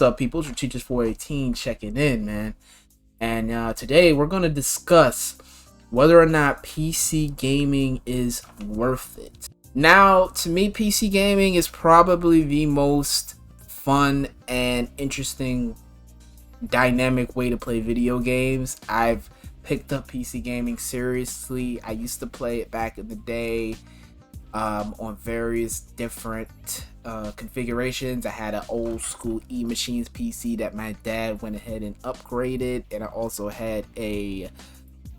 What's up, people? It's your Teachers 418 checking in, man. And today we're going to discuss whether or not PC gaming is worth it. Now, to me, PC gaming is probably the most fun and interesting dynamic way to play video games. I've picked up PC gaming seriously. I used to play it back in the day on various different configurations. I had an old school E-Machines PC that my dad went ahead and upgraded, and I also had a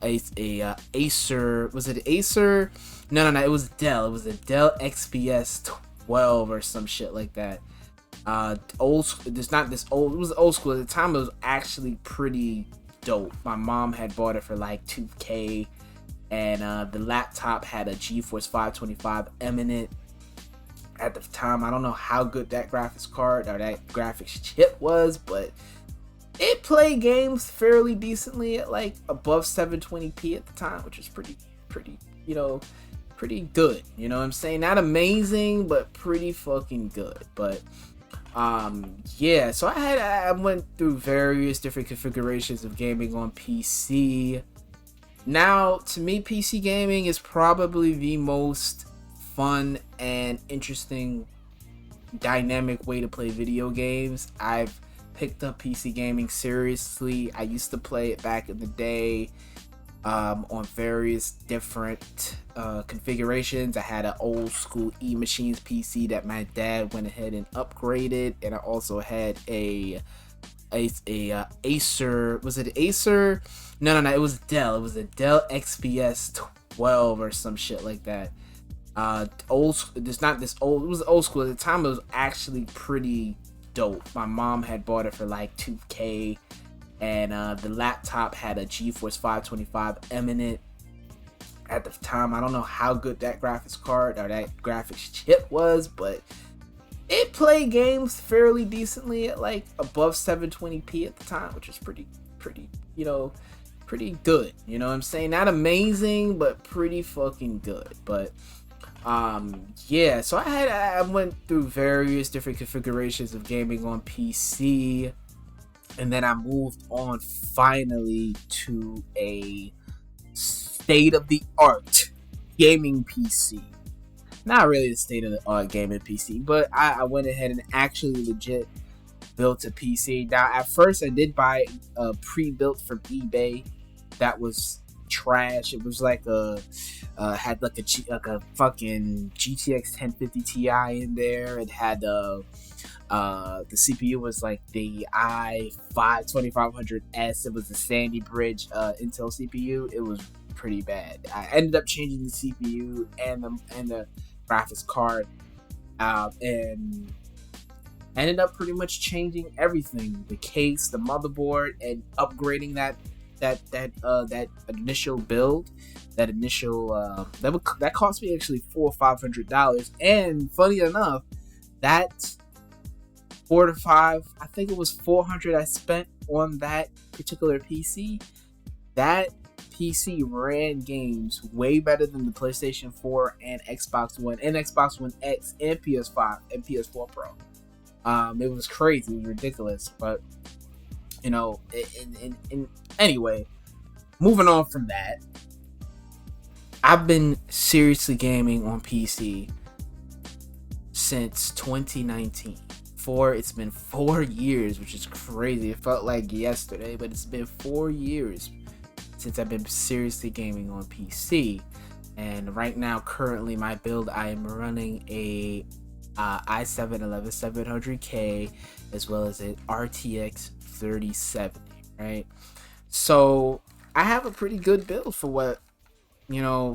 Acer. Was it Acer? No, it was Dell. It was a Dell XPS 12 or some shit like that. Old. It's not this old. It was old school at the time. It was actually pretty dope. My mom had bought it for like $2K. And the laptop had a GeForce 525 Eminent at the time. I don't know how good that graphics card or that graphics chip was, but it played games fairly decently at like above 720p at the time, which was pretty good. You know what I'm saying? Not amazing, but pretty fucking good. But yeah, so I went through various different configurations of gaming on PC. Now, to me, PC gaming is probably the most fun and interesting dynamic way to play video games. I've picked up PC gaming seriously. I used to play it back in the day on various different configurations. I had an old school E-Machines PC that my dad went ahead and upgraded, and I also had a Acer. Was it Acer? No, it was Dell. It was a Dell XPS 12 or some shit like that. Old. It's not this old. It was old school at the time. It was actually pretty dope. My mom had bought it for like $2K, and the laptop had a GeForce 525 Eminent at the time. I don't know how good that graphics card or that graphics chip was, but it played games fairly decently at like above 720p at the time, which was pretty good. You know what I'm saying? Not amazing, but pretty fucking good. But yeah, so I went through various different configurations of gaming on PC, and then I moved on finally to a state-of-the-art gaming PC. Not really the state-of-the-art gaming PC, but I went ahead and actually legit built a PC. Now, at first, I did buy a pre-built from eBay that was trash. It was like had like a fucking GTX 1050 Ti in there. It had the CPU was like the i5-2500S. It was the Sandy Bridge Intel CPU. It was pretty bad. I ended up changing the CPU and the graphics card, and ended up pretty much changing everything: the case, the motherboard, and upgrading that initial build. That cost me actually $400 or $500. And funny enough, that I think it was $400 I spent on that particular PC. That PC ran games way better than the PlayStation 4 and Xbox One and Xbox One X and PS5 and PS4 Pro. It was crazy. It was ridiculous. But anyway, moving on from that, I've been seriously gaming on PC since 2019. It's been 4 years, which is crazy. It felt like yesterday, but it's been 4 years since I've been seriously gaming on PC. And right now, currently, my build, I am running a i7-11700K as well as an RTX 3070, right? So I have a pretty good build for what,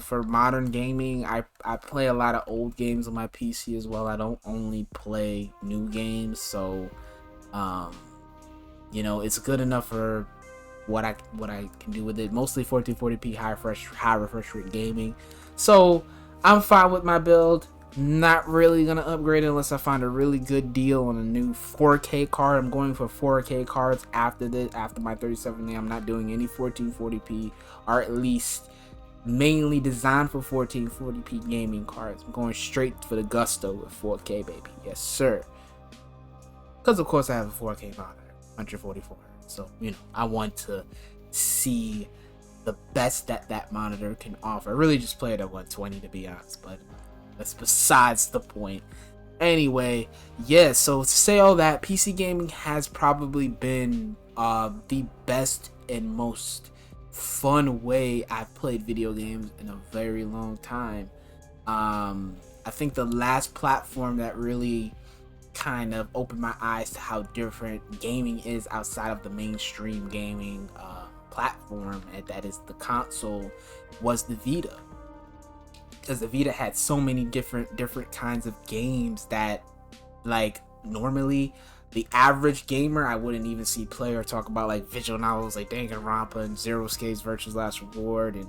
for modern gaming. I play a lot of old games on my PC as well. I don't only play new games, so it's good enough for what I can do with it. Mostly 1440p high refresh rate gaming, so I'm fine with my build. Not really gonna upgrade it unless I find a really good deal on a new 4K card. I'm going for 4K cards after my 3070. I'm not doing any 1440p, or at least mainly designed for 1440p gaming cards. I'm going straight for the gusto with 4K, baby. Yes, sir. because of course I have a 4K monitor, 144 Hz. So I want to see the best that monitor can offer. I really just play it at 120 to be honest, but that's besides the point. Anyway, yeah, so to say all that, PC gaming has probably been the best and most fun way I've played video games in a very long time. I think the last platform that really kind of opened my eyes to how different gaming is outside of the mainstream gaming platform, and that is the console, was the Vita. Because the Vita had so many different kinds of games that, like, normally the average gamer I wouldn't even see play or talk about, like visual novels like Danganronpa and Zero Escape's Virtue's Last Reward and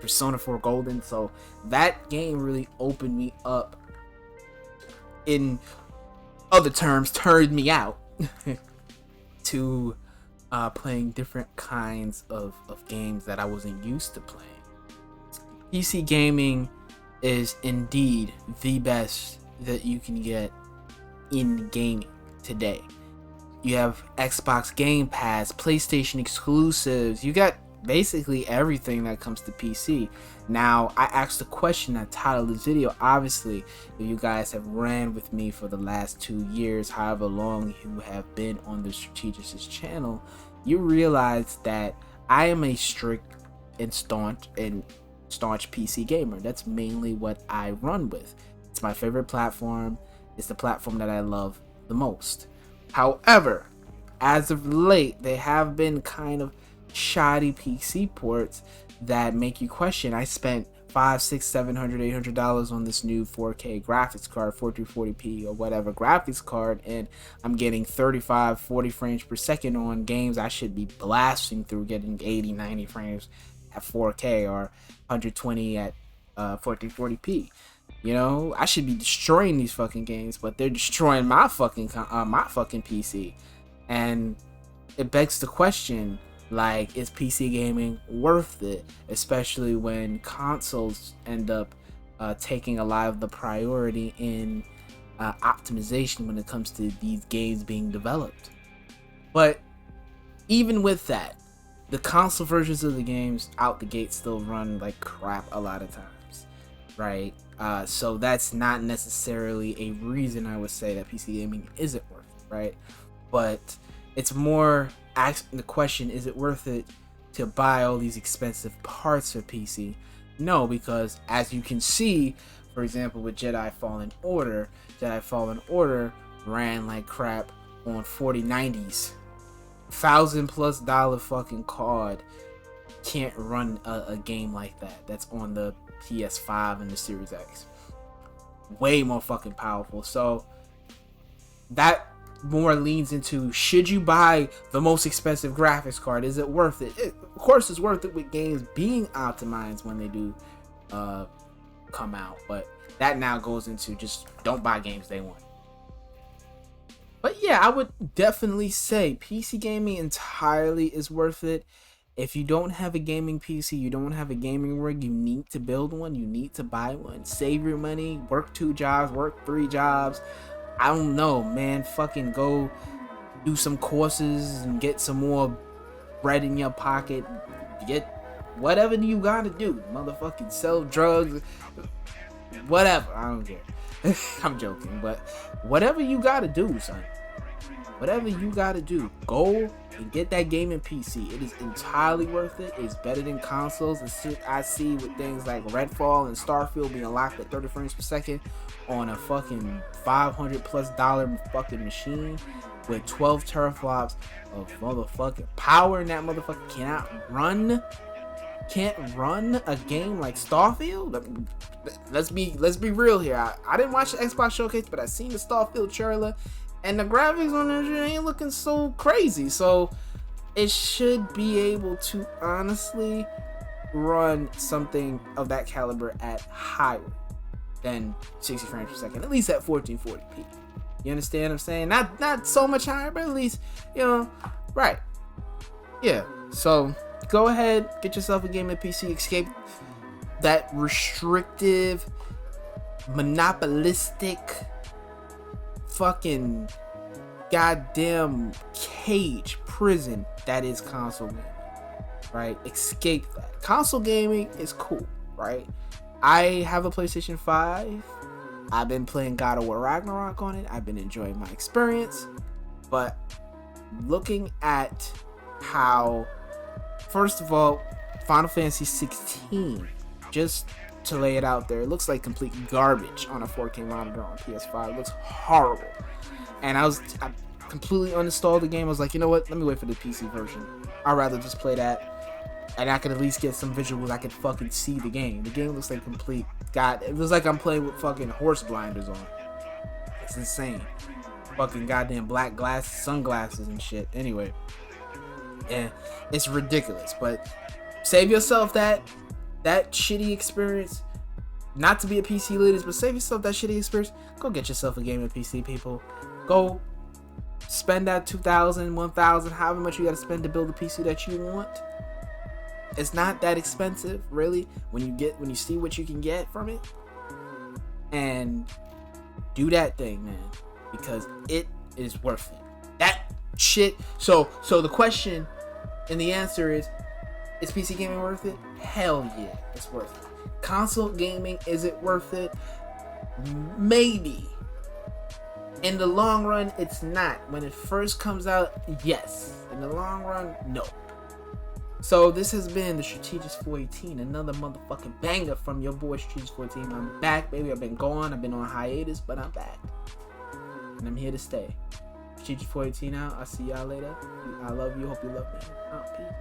Persona 4 Golden. So that game really opened me up, in other terms, turned me out to playing different kinds of games that I wasn't used to playing. PC gaming is indeed the best that you can get in gaming today. You have Xbox Game Pass, PlayStation exclusives, you got basically everything that comes to PC. Now, I asked a question I titled this video. Obviously, if you guys have ran with me for the last 2 years, however long you have been on the Strategist channel, you realize that I am a strict and staunch PC gamer. That's mainly what I run with. It's my favorite platform. It's the platform that I love the most. However, as of late, there have been kind of shoddy PC ports that make you question. I spent $500, $600, $700, $800 on this new 4K graphics card, 4240p or whatever graphics card, and I'm getting 35, 40 frames per second on games I should be blasting through, getting 80, 90 frames at 4K or 120 at 1440p. I should be destroying these fucking games, but they're destroying my fucking PC. And it begs the question, like, is PC gaming worth it? Especially when consoles end up taking a lot of the priority in optimization when it comes to these games being developed. But even with that, the console versions of the games out the gate still run like crap a lot of times, right? So that's not necessarily a reason I would say that PC gaming isn't worth it, right? But it's more asking the question, is it worth it to buy all these expensive parts for PC? No, because as you can see, for example, with Jedi Fallen Order ran like crap on 4090s. $1,000+ fucking card can't run a game like that. That's on the PS5 and the Series X. Way more fucking powerful. So that more leans into, should you buy the most expensive graphics card? Is it worth it? Of course it's worth it with games being optimized when they do come out, but that now goes into just don't buy games day one. But yeah, I would definitely say PC gaming entirely is worth it. If you don't have a gaming PC, you don't have a gaming rig, you need to build one, you need to buy one. Save your money, work 2 jobs, work 3 jobs. I don't know, man. Fucking go do some courses and get some more bread in your pocket. Get whatever you gotta do. Motherfucking sell drugs. Whatever. I don't care. I'm joking. But whatever you gotta do, son. Whatever you gotta do. Go and get that gaming PC. It is entirely worth it. It's better than consoles and shit I see with things like Redfall and Starfield being locked at 30 frames per second on a fucking $500+ fucking machine with 12 teraflops of motherfucking power, and that motherfucker can't run a game like Starfield. Let's be real here. I didn't watch the Xbox showcase, but I seen the Starfield trailer, and the graphics on that shit ain't looking so crazy. So it should be able to honestly run something of that caliber at higher than 60 frames per second, at least at 1440p. You understand what I'm saying? Not so much higher, but at least, right. Yeah, so go ahead, get yourself a gaming PC, escape that restrictive, monopolistic fucking goddamn cage, prison that is console gaming, right? Escape that. Console gaming is cool, right? I have a PlayStation 5. I've been playing God of War Ragnarok on it. I've been enjoying my experience. But looking at how, first of all, Final Fantasy 16, just to lay it out there, it looks like complete garbage on a 4K monitor on PS5. It looks horrible. And I completely uninstalled the game. I was like, you know what? Let me wait for the PC version. I'd rather just play that. And I could at least get some visuals. I could fucking see the game. The game looks like complete. God, it was like I'm playing with fucking horse blinders on. It's insane. Fucking goddamn black glasses, sunglasses and shit. Anyway. And it's ridiculous. But save yourself that shitty experience. Not to be a PC elitist, but save yourself that shitty experience. Go get yourself a gaming PC, people. Go spend that $2,000, $1,000, however much you gotta spend to build the PC that you want. It's not that expensive, really, when you see what you can get from it. And do that thing, man, because it is worth it. That shit. So the question and the answer is PC gaming worth it? Hell yeah, it's worth it. Console gaming, is it worth it? Maybe. In the long run, it's not. When it first comes out, yes. In the long run, no. So this has been the Strategist 418, another motherfucking banger from your boy Strategist 418. I'm back, baby. I've been gone. I've been on hiatus, but I'm back. And I'm here to stay. Strategist 418 out. I'll see y'all later. I love you. Hope you love me. Peace.